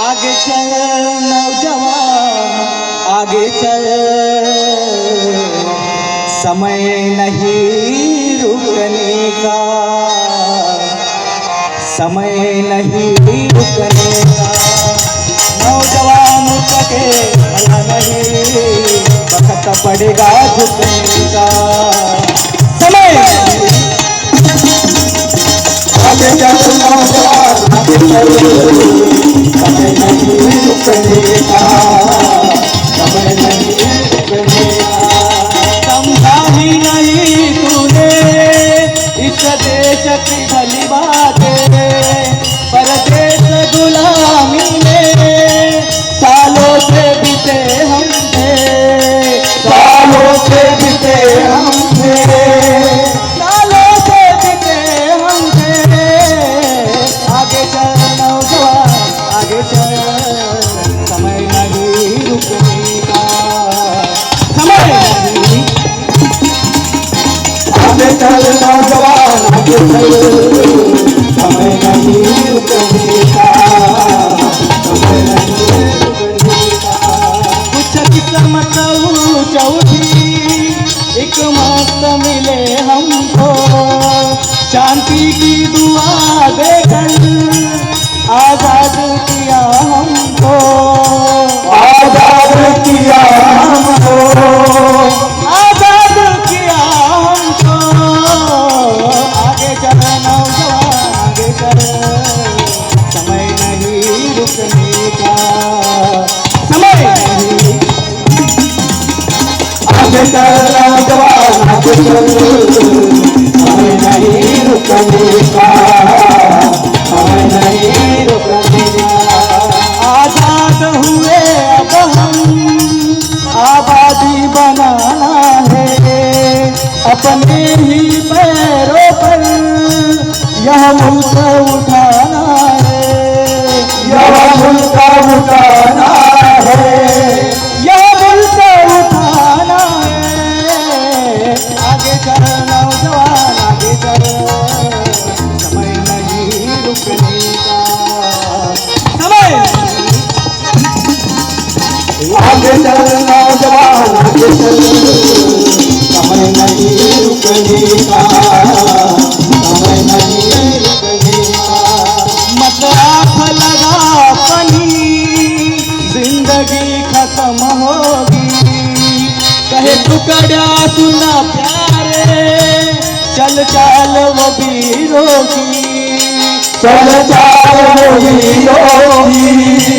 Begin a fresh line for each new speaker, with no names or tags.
आगे चल नौजवान आगे चल, समय नहीं रुकने का, समय नहीं रुकने का। नौजवान सके भला नहीं, वक्त पड़ेगा झुकने का। समय आगे चल नौजवान आगे चल, समय नहीं रुकने का, समय नहीं रुकने का। समझा ही नहीं तूने इस देश की भली बातें, परदेश गुलामी में सालों से बीते हम थे, सालों से बीते हम थे, सालों से बीते हम थे। आगे चल नौजवान आगे चल, समय नहीं रुकने का, समय नहीं। आगे चल नौजवान आगे चल, समय नहीं रुकने का, समय नहीं रुकने का। कुछ किस्मत चौथी एक मत मिले हमको, शांति की दुआ देकर आजाद किया हमको, आजाद किया हमको, आजाद किया हमको। आगे चल नौजवान आगे चल, समय नहीं रुकने का, समय नहीं। आगे चल नौजवान आगे चल, समय नहीं रुकने का, समय नहीं रुकने का। आजाद हुए अब हम, आबादी बनाना है अपने ही पैरों पर, यह मुल्क उठाना है, यह मुल्क उठाना है, यह मुल्क उठाना है। आगे चल नौजवान आगे चल, समय नहीं रुकने का, समय नहीं। आगे चल नौजवान आगे चल, समय नहीं रुकने का, समय नहीं रुकने का। मत आँख लगा पनी, जिंदगी खत्म होगी, कहे टुकड़ा सुना प्यारे, चल चाल वो वीरों की, चल चाल वो वीरों की,